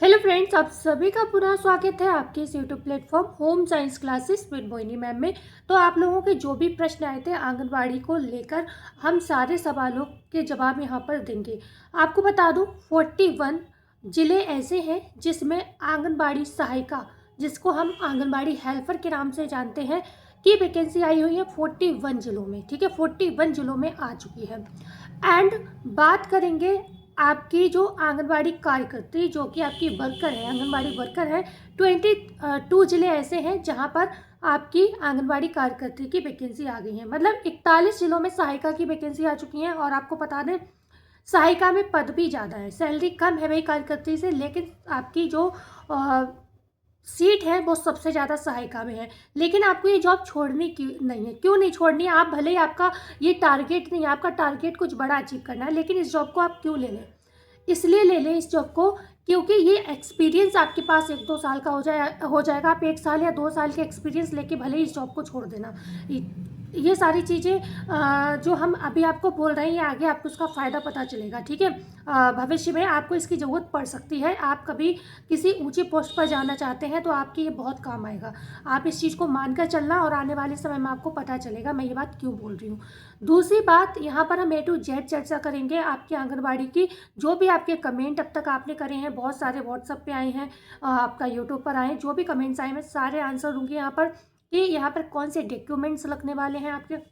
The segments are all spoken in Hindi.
हेलो फ्रेंड्स, आप सभी का पुनः स्वागत है आपके इस YouTube platform home science classes with Mohini ma'am में। तो आप लोगों के जो भी प्रश्न आए थे आंगनबाड़ी को लेकर, हम सारे सवालों के जवाब यहाँ पर देंगे। आपको बता दूं 41 ज़िले ऐसे हैं जिसमें आंगनबाड़ी सहायिका, जिसको हम आंगनबाड़ी हेल्पर के नाम से जानते हैं, की वैकेंसी आई हुई है 41 ज़िलों में। ठीक है, 41 ज़िलों में आ चुकी है। एंड बात करेंगे आपकी जो आंगनबाड़ी कार्यकर्त्री, जो कि आपकी वर्कर है, आंगनबाड़ी वर्कर है, 22 ज़िले ऐसे हैं जहां पर आपकी आंगनबाड़ी कार्यकर्त्री की वैकेंसी आ गई है। मतलब 41 ज़िलों में सहायिका की वैकेंसी आ चुकी है। और आपको बता दें, सहायिका में पद भी ज़्यादा है, सैलरी कम है भाई कार्यकर्त्री से, लेकिन आपकी जो सीट है वो सबसे ज़्यादा सहायिका में है। लेकिन आपको ये जॉब छोड़नी क्यों नहीं है? क्यों नहीं छोड़नी है? आप भले ही आपका ये टारगेट नहीं है, आपका टारगेट कुछ बड़ा अचीव करना है, लेकिन इस जॉब को आप क्यों ले लें? इसलिए ले लें इस जॉब को क्योंकि ये एक्सपीरियंस आपके पास 1-2 साल का हो जाएगा। आप 1 साल या 2 साल के एक्सपीरियंस लेके भले ही इस जॉब को छोड़ देना। ये सारी चीज़ें जो हम अभी आपको बोल रहे हैं, ये आगे आपको उसका फ़ायदा पता चलेगा। ठीक है, भविष्य में आपको इसकी ज़रूरत पड़ सकती है। आप कभी किसी ऊंची पोस्ट पर जाना चाहते हैं तो आपकी ये बहुत काम आएगा। आप इस चीज़ को मानकर चलना, और आने वाले समय में आपको पता चलेगा मैं ये बात क्यों बोल रही हूँ। दूसरी बात, यहाँ पर हम A to Z चर्चा करेंगे आपकी आंगनबाड़ी की। जो भी आपके कमेंट अब तक आपने करे हैं, बहुत सारे व्हाट्सएप पे आए हैं, आपका यूट्यूब पर आए, जो भी कमेंट्स आए, मैं सारे आंसर दूंगी यहाँ पर कि यहाँ पर कौन से डॉक्यूमेंट्स लगने वाले हैं, आपके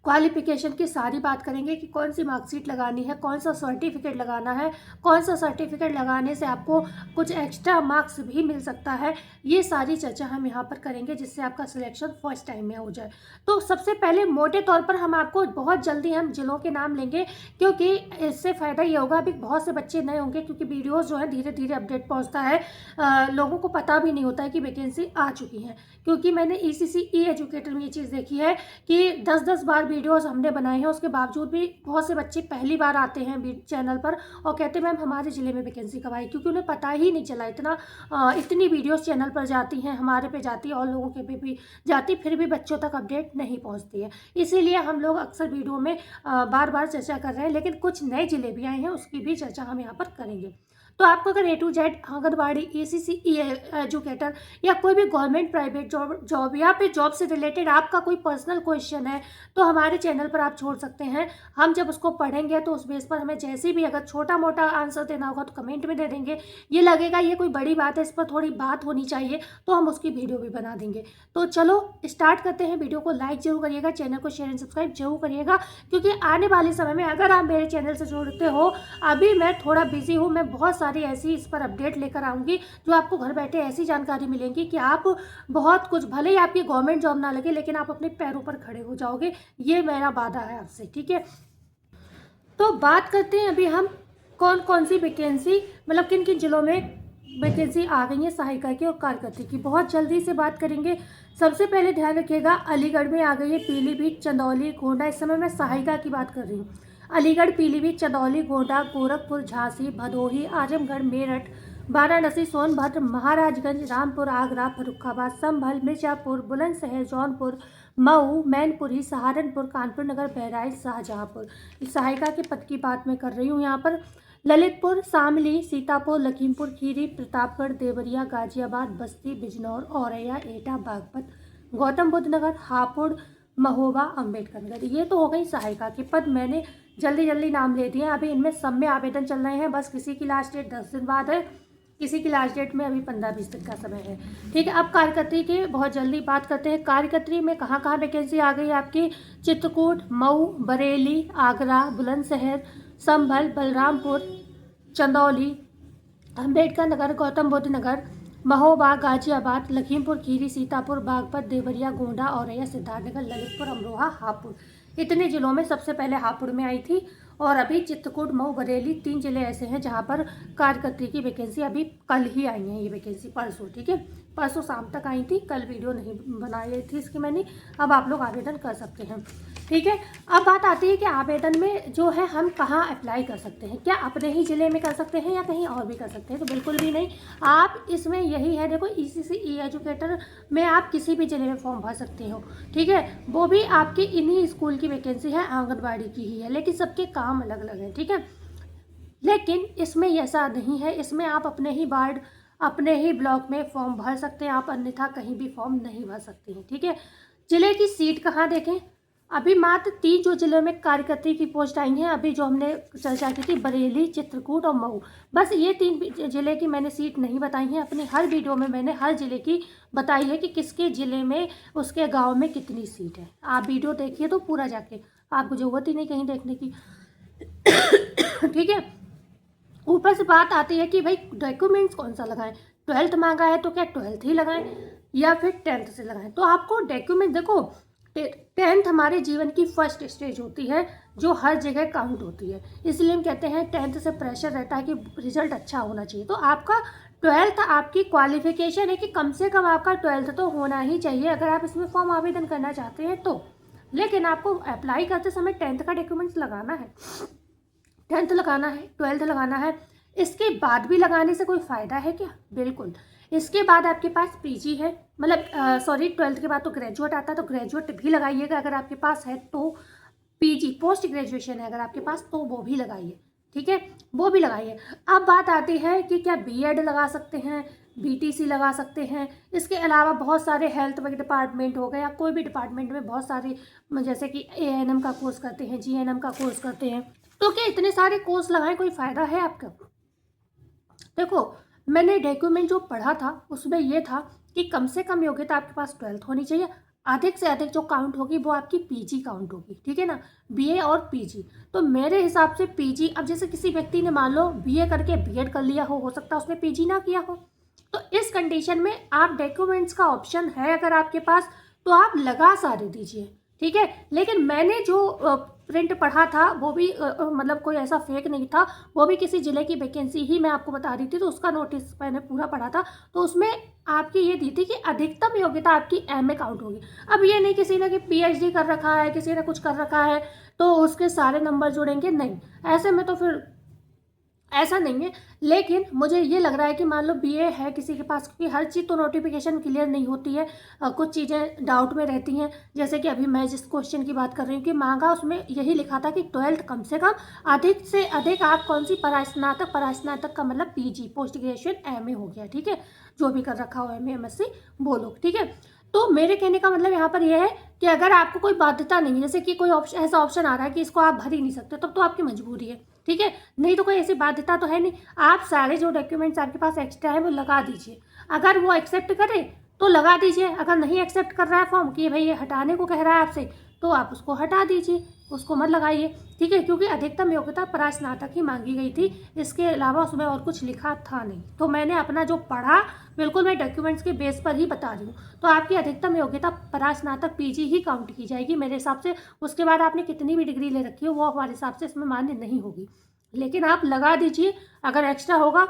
क्वालिफिकेशन की सारी बात करेंगे कि कौन सी मार्कशीट लगानी है, कौन सा सर्टिफिकेट लगाना है, कौन सा सर्टिफिकेट लगाने से आपको कुछ एक्स्ट्रा मार्क्स भी मिल सकता है। ये सारी चर्चा हम यहाँ पर करेंगे जिससे आपका सिलेक्शन फर्स्ट टाइम में हो जाए। तो सबसे पहले मोटे तौर पर हम आपको बहुत जल्दी हम जिलों के नाम लेंगे, क्योंकि इससे फ़ायदा ये होगा, अभी बहुत से बच्चे नए होंगे क्योंकि वीडियोज़ जो है धीरे धीरे अपडेट पहुँचता है, लोगों को पता भी नहीं होता है कि वैकेंसी आ चुकी है। क्योंकि मैंने ECC एजुकेटर में ये चीज़ देखी है कि 10-10 बार वीडियोस हमने बनाए हैं, उसके बावजूद भी बहुत से बच्चे पहली बार आते हैं चैनल पर और कहते हैं मैम हमारे ज़िले में वैकेंसी कब आई, क्योंकि उन्हें पता ही नहीं चला। इतनी वीडियोस चैनल पर जाती हैं, हमारे पे जाती है और लोगों के पे भी जाती, फिर भी बच्चों तक अपडेट नहीं पहुंचती है। इसीलिए हम लोग अक्सर वीडियो में बार बार चर्चा कर रहे हैं, लेकिन कुछ नए ज़िले भी आए हैं, उसकी भी चर्चा हम यहाँ पर करेंगे। तो आपको अगर A to Z anganwadi, ECC educator या कोई भी गवर्नमेंट प्राइवेट जॉब या फिर जॉब से रिलेटेड आपका कोई पर्सनल क्वेश्चन है तो हमारे चैनल पर आप छोड़ सकते हैं। हम जब उसको पढ़ेंगे तो उस बेस पर हमें जैसे भी अगर छोटा मोटा आंसर देना होगा तो कमेंट में दे देंगे। ये लगेगा ये कोई बड़ी बात है, इस पर थोड़ी बात होनी चाहिए, तो हम उसकी वीडियो भी बना देंगे। तो चलो स्टार्ट करते हैं। वीडियो को लाइक जरूर करिएगा, चैनल को शेयर एंड सब्सक्राइब जरूर करिएगा, क्योंकि आने वाले समय में अगर आप मेरे चैनल से जुड़ते हो, अभी मैं थोड़ा बिजी हूँ, मैं बहुत सारी ऐसी इस पर अपडेट लेकर आऊँगी जो आपको घर बैठे ऐसी जानकारी मिलेंगी कि आप बहुत कुछ, भले ही आपकी गवर्नमेंट जॉब ना लगे, लेकिन आप अपने पैरों पर खड़े हो जाओगे। ये मेरा वादा है आपसे। ठीक है, तो बात करते हैं अभी हम कौन कौन सी वैकेंसी, मतलब किन किन जिलों में वैकेंसी आ गई है सहायिका की और कार्यकर्त्री की, बहुत जल्दी से बात करेंगे। सबसे पहले ध्यान रखिएगा, अलीगढ़ में आ गई है, पीलीभीत, चंदौली, गोंडा। इस समय मैं सहायिका की बात कर रही हूँ। अलीगढ़, पीलीभीत, चंदौली, गोंडा, गोरखपुर, झांसी, भदोही, आजमगढ़, मेरठ, वाराणसी, सोनभद्र, महाराजगंज, रामपुर, आगरा, फर्रुखाबाद, संभल, मिर्जापुर, बुलंदशहर, जौनपुर, मऊ, मैनपुरी, सहारनपुर, कानपुर नगर, बहराइच, शाहजहांपुर। इस सहायिका के पद की बात मैं कर रही हूँ यहाँ पर। ललितपुर, शामली, सीतापुर, लखीमपुर खीरी, प्रतापगढ़, देवरिया, गाजियाबाद, बस्ती, बिजनौर, औरैया, एटा, बागपत, गौतम बुद्ध नगर, हापुड़, महोबा, अम्बेडकर नगर। ये तो हो गई सहायिका के पद, मैंने जल्दी जल्दी नाम ले दिए। अभी इनमें सब में आवेदन चल रहे हैं, बस किसी की लास्ट डेट 10 दिन बाद है, किसी की लास्ट डेट में अभी 15-20 दिन का समय है। ठीक है, अब कार्यकर्त्री की बहुत जल्दी बात करते हैं। कार्यकर्त्री में कहाँ कहाँ वैकेंसी आ गई है आपकी? चित्रकूट, मऊ, बरेली, आगरा, बुलंदशहर, संभल, बलरामपुर, चंदौली, अम्बेडकर नगर, गौतम बुद्ध नगर, महोबा, गाजियाबाद, लखीमपुर खीरी, सीतापुर, बागपत, देवरिया, गोंडा, औरैया, सिद्धार्थनगर, ललितपुर, अमरोहा, हापुड़। इतने जिलों में सबसे पहले हापुड़ में आई थी, और अभी चित्रकूट, मऊ, बरेली, 3 जिले ऐसे हैं जहां पर कार्यकर्त्री की वैकेंसी अभी कल ही आई है। ये वैकेंसी परसों, ठीक है, परसों शाम तक आई थी, कल वीडियो नहीं बनाई थी इसकी मैंने। अब आप लोग आवेदन कर सकते हैं। ठीक है, अब बात आती है कि आवेदन में जो है हम कहाँ अप्लाई कर सकते हैं। क्या अपने ही ज़िले में कर सकते हैं या कहीं और भी कर सकते हैं? तो बिल्कुल भी नहीं। आप इसमें यही है, देखो ECC एजुकेटर में आप किसी भी ज़िले में फॉर्म भर सकते हो। ठीक है, वो भी आपकी इन्हीं स्कूल की वैकेंसी है, आंगनबाड़ी की ही है, लेकिन सबके काम अलग अलग हैं। ठीक है, लेकिन इसमें ऐसा नहीं है, इसमें आप अपने ही वार्ड, अपने ही ब्लॉक में फॉर्म भर सकते हैं आप, अन्यथा कहीं भी फॉर्म नहीं भर सकते हैं। ठीक है, जिले की सीट कहाँ देखें, अभी मात्र 3 जो जिलों में कार्यकर्ता की पोस्ट आई हैं, अभी जो हमने चर्चा की थी, बरेली, चित्रकूट और मऊ, बस ये 3 जिले की मैंने सीट नहीं बताई हैं। अपनी हर वीडियो में मैंने हर जिले की बताई है कि किसके जिले में, उसके गांव में कितनी सीट है। आप वीडियो देखिए तो पूरा जाके, आपको जरूरत ही नहीं कहीं देखने की। ठीक है, ऊपर से बात आती है कि भाई डॉक्यूमेंट्स कौन सा लगाएं, 12th मांगा है तो क्या 12th ही लगाएं या फिर 10th से लगाएं। तो आपको डॉक्यूमेंट देखो, 10th हमारे जीवन की फर्स्ट स्टेज होती है जो हर जगह काउंट होती है, इसलिए हम कहते हैं 10th से प्रेशर रहता है कि रिजल्ट अच्छा होना चाहिए। तो आपका 12th आपकी क्वालिफिकेशन है कि कम से कम आपका 12th तो होना ही चाहिए अगर आप इसमें फॉर्म आवेदन करना चाहते हैं तो। लेकिन आपको अप्लाई करते समय 10th का डॉक्यूमेंट्स लगाना है, 10th लगाना है, 12th लगाना है। इसके बाद भी लगाने से कोई फ़ायदा है क्या? बिल्कुल। इसके बाद आपके पास पीजी है, मतलब सॉरी 12th के बाद तो ग्रेजुएट आता है, तो ग्रेजुएट भी लगाइएगा अगर आपके पास है तो। पीजी पोस्ट ग्रेजुएशन है अगर आपके पास तो वो भी लगाइए। ठीक है, वो भी लगाइए। अब बात आती है कि क्या बीएड लगा सकते हैं, बीटीसी लगा सकते हैं, इसके अलावा बहुत सारे हेल्थ डिपार्टमेंट हो गए या कोई भी डिपार्टमेंट में बहुत सारे, जैसे कि एएनएम का कोर्स करते हैं, जीएनएम का कोर्स करते हैं, तो क्या इतने सारे कोर्स लगाएं, कोई फ़ायदा है आपका? देखो, मैंने डॉक्यूमेंट जो पढ़ा था उसमें ये था कि कम से कम योग्यता आपके पास 12th होनी चाहिए, अधिक से अधिक जो काउंट होगी वो आपकी पीजी काउंट होगी। ठीक है ना, बीए और पीजी। तो मेरे हिसाब से पीजी, अब जैसे किसी व्यक्ति ने मान लो बीए करके बीएड कर लिया हो सकता है उसने पीजी ना किया हो, तो इस कंडीशन में आप डॉक्यूमेंट्स का ऑप्शन है अगर आपके पास तो आप लगा सारे दीजिए। ठीक है, लेकिन मैंने जो प्रिंट पढ़ा था वो भी मतलब कोई ऐसा फेक नहीं था, वो भी किसी ज़िले की वैकेंसी ही मैं आपको बता रही थी, तो उसका नोटिस मैंने पूरा पढ़ा था। तो उसमें आपकी ये दी थी कि अधिकतम योग्यता आपकी एमए काउंट होगी। अब ये नहीं किसी ने कि पीएचडी कर रखा है, किसी ने कुछ कर रखा है तो उसके सारे नंबर जुड़ेंगे, नहीं, ऐसे में तो फिर ऐसा नहीं है। लेकिन मुझे ये लग रहा है कि मान लो बीए है किसी के पास, क्योंकि हर चीज़ तो नोटिफिकेशन क्लियर नहीं होती है, कुछ चीज़ें डाउट में रहती हैं। जैसे कि अभी मैं जिस क्वेश्चन की बात कर रही हूँ कि मांगा, उसमें यही लिखा था कि 12th कम से कम, अधिक से अधिक आप कौन सी परास्नातक, परास्नातक का मतलब पीजी पोस्ट ग्रेजुएशन एमए हो गया। ठीक है, जो भी कर रखा हो एमए एमएससी वो लोग। ठीक है, तो मेरे कहने का मतलब यहाँ पर यह है कि अगर आपको कोई बाध्यता नहीं है, जैसे कि कोई ऑप्शन, ऐसा ऑप्शन आ रहा है कि इसको आप भर ही नहीं सकते, तब तो आपकी मजबूरी है। ठीक है, नहीं तो कोई ऐसी बाध्यता तो है नहीं, आप सारे जो डॉक्यूमेंट्स आपके पास एक्स्ट्रा है वो लगा दीजिए। अगर वो एक्सेप्ट करे तो लगा दीजिए, अगर नहीं एक्सेप्ट कर रहा है फॉर्म कि भाई ये हटाने को कह रहा है आपसे, तो आप उसको हटा दीजिए, उसको मत लगाइए। ठीक है, क्योंकि अधिकतम योग्यता परास्नातक ही मांगी गई थी, इसके अलावा उसमें और कुछ लिखा था नहीं। तो मैंने अपना जो पढ़ा बिल्कुल मैं डॉक्यूमेंट्स के बेस पर ही बता रही हूँ। तो आपकी अधिकतम योग्यता परास्नातक पीजी ही काउंट की जाएगी मेरे हिसाब से। उसके बाद आपने कितनी भी डिग्री ले रखी हो वो हमारे हिसाब से इसमें मान्य नहीं होगी। लेकिन आप लगा दीजिए, अगर एक्स्ट्रा होगा,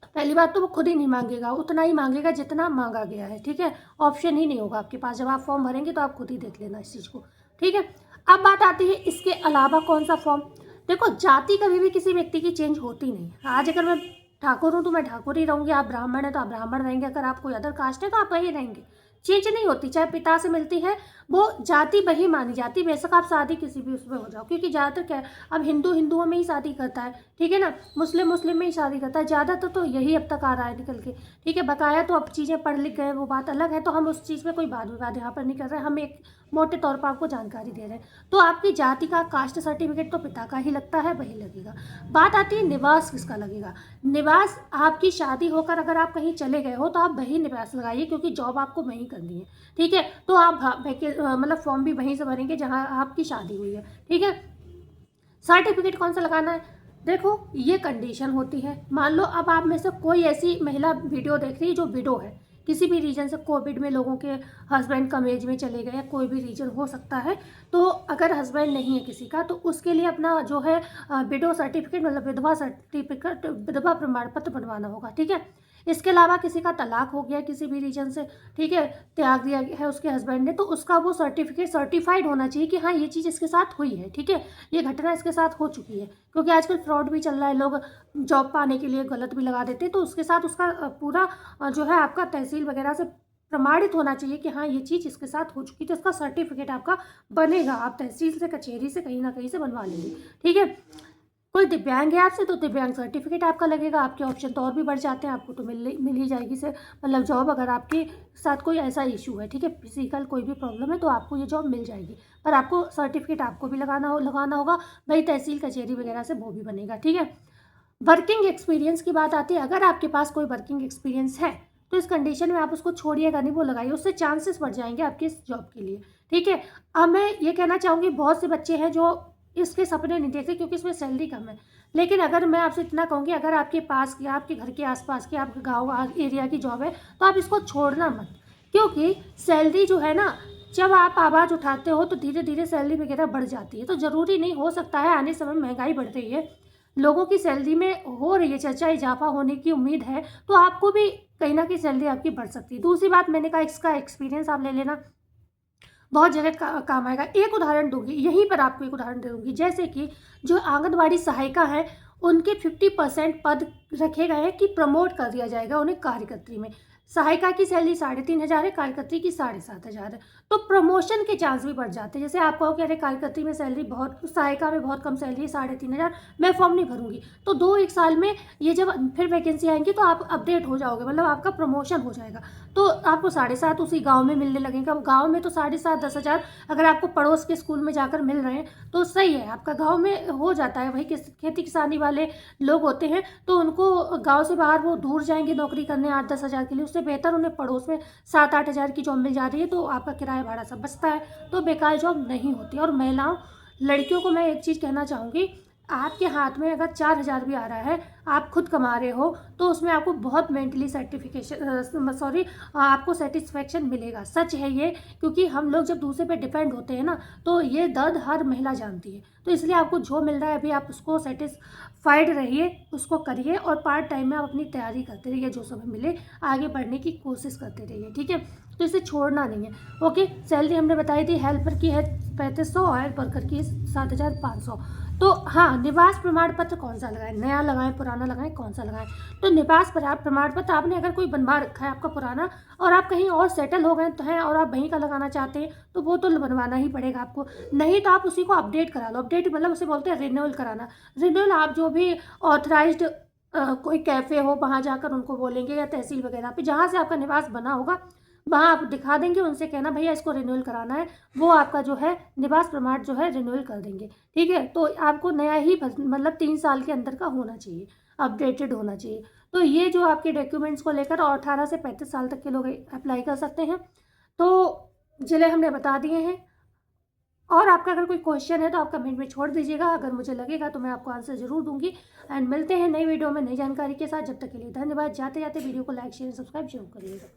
पहली बात तो वो खुद ही नहीं मांगेगा, उतना ही मांगेगा जितना मांगा गया है। ठीक है, ऑप्शन ही नहीं होगा आपके पास, जब आप फॉर्म भरेंगे तो आप खुद ही देख लेना इस चीज़ को। ठीक है, अब बात आती है इसके अलावा कौन सा फॉर्म। देखो, जाति कभी भी किसी व्यक्ति की चेंज होती नहीं। आज अगर मैं ठाकुर हूँ तो मैं ठाकुर ही रहूँगी, आप ब्राह्मण है तो आप ब्राह्मण रहेंगे, अगर आप कोई अदर कास्ट है तो आप वही रहेंगे, चेंज नहीं होती। चाहे पिता से मिलती है वो जाति वही मानी जाती, बेशक आप शादी किसी भी उसमें हो जाओ, क्योंकि ज़्यादातर क्या है, अब हिंदू हिंदुओं में ही शादी करता है। ठीक है ना, मुस्लिम मुस्लिम में ही शादी करता है ज़्यादातर, तो यही अब तक आ रहा है निकल के। ठीक है, बकाया तो अब चीज़ें पढ़ लिख गए वो बात अलग है, तो हम उस चीज़ में कोई वाद विवाद यहाँ पर नहीं कर रहे हैं, हम एक मोटे तौर पर आपको जानकारी दे रहे हैं। तो आपकी जाति का कास्ट सर्टिफिकेट तो पिता का ही लगता है, वही लगेगा। बात आती है निवास किसका लगेगा। निवास, आपकी शादी होकर अगर आप कहीं चले गए हो तो आप वही निवास लगाइए, क्योंकि जॉब आपको वहीं करनी है। ठीक है, तो आप मतलब फॉर्म भी वहीं से भरेंगे जहाँ आपकी शादी हुई है। ठीक है, सर्टिफिकेट कौन सा लगाना है, देखो ये कंडीशन होती है। मान लो अब आप में से कोई ऐसी महिला वीडियो देख रही है जो विडो है, किसी भी रीजन से, कोविड में लोगों के हस्बैंड कम एज में चले गए, कोई भी रीजन हो सकता है, तो अगर हस्बैंड नहीं है किसी का तो उसके लिए अपना जो है विडो सर्टिफिकेट, मतलब विधवा सर्टिफिकेट, विधवा प्रमाण पत्र बनवाना होगा। ठीक है, इसके अलावा किसी का तलाक हो गया किसी भी रीजन से, ठीक है, त्याग दिया है उसके हस्बैंड ने, तो उसका वो सर्टिफिकेट सर्टिफाइड होना चाहिए कि हाँ ये चीज़ इसके साथ हुई है। ठीक है, ये घटना इसके साथ हो चुकी है, क्योंकि आजकल फ्रॉड भी चल रहा है, लोग जॉब पाने के लिए गलत भी लगा देते हैं, तो उसके साथ उसका पूरा जो है आपका तहसील वगैरह से प्रमाणित होना चाहिए कि हाँ ये चीज़ इसके साथ हो चुकी है, तो इसका सर्टिफिकेट आपका बनेगा, आप तहसील से, कचहरी से, कहीं ना कहीं से बनवा लेंगे। ठीक है, कोई दिव्यांग है आपसे तो दिव्यांग सर्टिफिकेट आपका लगेगा, आपके ऑप्शन तो और भी बढ़ जाते हैं, आपको तो मिल ही जाएगी से मतलब जॉब। अगर आपके साथ कोई ऐसा इशू है, ठीक है, फिजिकल कोई भी प्रॉब्लम है, तो आपको ये जॉब मिल जाएगी। पर आपको सर्टिफिकेट आपको भी लगाना होगा, वही तहसील कचहरी वगैरह से वो भी बनेगा, ठीक है। वर्किंग एक्सपीरियंस की बात आती है, अगर आपके पास कोई वर्किंग एक्सपीरियंस है तो इस कंडीशन में आप उसको छोड़िएगा नहीं, वो लगाइए, उससे चांसेस बढ़ जाएंगे आपके इस जॉब के लिए, ठीक है। अब मैं ये कहना चाहूँगी, बहुत से बच्चे हैं जो इसके सपने नहीं देखते क्योंकि इसमें सैलरी कम है। लेकिन अगर मैं आपसे इतना कहूँगी, अगर आपके पास की, आपके घर के आसपास की, आपके गाँव एरिया की जॉब है तो आप इसको छोड़ना मत, क्योंकि सैलरी जो है ना, जब आप आवाज़ उठाते हो तो धीरे धीरे सैलरी वगैरह बढ़ जाती है। तो ज़रूरी नहीं, हो सकता है आने समय में महंगाई बढ़ रही है, लोगों की सैलरी में हो रही है चर्चा, इजाफा होने की उम्मीद है, तो आपको भी कहीं ना कहीं सैलरी आपकी बढ़ सकती है। दूसरी बात, मैंने कहा इसका एक्सपीरियंस आप ले लेना, बहुत जगह काम आएगा। एक उदाहरण दूंगी, यहीं पर आपको एक उदाहरण दे दूंगी, जैसे कि जो आंगनबाड़ी सहायिका है, उनके 50% पद रखे गए हैं कि प्रमोट कर दिया जाएगा उन्हें कार्यकर्त्री में। सहायिका की सैलरी 3,500 है, कार्यकर्त्री की 7,500 है, तो प्रमोशन के चांस भी बढ़ जाते हैं। जैसे आप कहो कि अरे कार्यकर्त्री में सैलरी बहुत, सहायिका में बहुत कम सैलरी है, 3,500, मैं फॉर्म नहीं भरूंगी, तो 2-1 साल में ये जब फिर वैकेंसी आएंगी तो आप अपडेट हो जाओगे, मतलब आपका प्रमोशन हो जाएगा, तो आपको 7,500 उसी गांव में मिलने लगेगा। गांव में तो 7,500-10,000 अगर आपको पड़ोस के स्कूल में जाकर मिल रहे हैं तो सही है, आपका गांव में हो जाता है। वही खेती किसानी वाले लोग होते हैं तो उनको गांव से बाहर वो दूर जाएंगे नौकरी करने 8-10 हज़ार के लिए, उससे बेहतर उन्हें पड़ोस में 7-8 हज़ार की जॉब मिल जा रही है, तो आपका किराया भाड़ा सब बचता है, तो बेकार जॉब नहीं होती। और महिलाओं, लड़कियों को मैं एक चीज़ कहना चाहूँगी, आपके हाथ में अगर 4,000 भी आ रहा है, आप खुद कमा रहे हो, तो उसमें आपको बहुत मेंटली आपको सेटिस्फेक्शन मिलेगा, सच है ये। क्योंकि हम लोग जब दूसरे पे डिपेंड होते हैं ना, तो ये दर्द हर महिला जानती है। तो इसलिए आपको जो मिल रहा है अभी, आप उसको सेटिस्फाइड रहिए, उसको करिए, और पार्ट टाइम में आप अपनी तैयारी करते रहिए, जो समय मिले आगे बढ़ने की कोशिश करते रहिए, ठीक है। तो इसे छोड़ना नहीं है। ओके, सैलरी हमने बताई थी, हेल्पर की है 3,500 और वर्कर की 7,500। तो हाँ, निवास प्रमाण पत्र कौन सा लगाएं, नया लगाएं, पुराना लगाएं, कौन सा लगाएं? तो निवास प्रमाण पत्र आपने अगर कोई बनवा रखा है आपका पुराना, और आप कहीं और सेटल हो गए तो हैं और आप वहीं का लगाना चाहते हैं, तो वो तो बनवाना ही पड़ेगा आपको। नहीं तो आप उसी को अपडेट करा लो। अपडेट मतलब उसे बोलते हैं रिन्यूअल कराना। रिन्यूअल आप जो भी ऑथराइज्ड कोई कैफ़े हो वहाँ जाकर उनको बोलेंगे, या तहसील वगैरह पे जहाँ से आपका निवास बना होगा वहाँ आप दिखा देंगे, उनसे कहना भैया इसको रिन्यूअल कराना है, वो आपका जो है निवास प्रमाण जो है रिन्यूअल कर देंगे, ठीक है। तो आपको नया ही मतलब 3 साल के अंदर का होना चाहिए, अपडेटेड होना चाहिए। तो ये जो आपके डॉक्यूमेंट्स को लेकर, और 18 से 35 साल तक के लोग अप्लाई कर सकते हैं। तो जिले हमने बता दिए हैं, और आपका अगर कोई क्वेश्चन है तो आप कमेंट में छोड़ दीजिएगा, अगर मुझे लगेगा तो मैं आपको आंसर ज़रूर दूंगी। एंड मिलते हैं नई वीडियो में नई जानकारी के साथ, जब तक के लिए धन्यवाद। जाते जाते वीडियो को लाइक शेयर सब्सक्राइब जरूर करिएगा।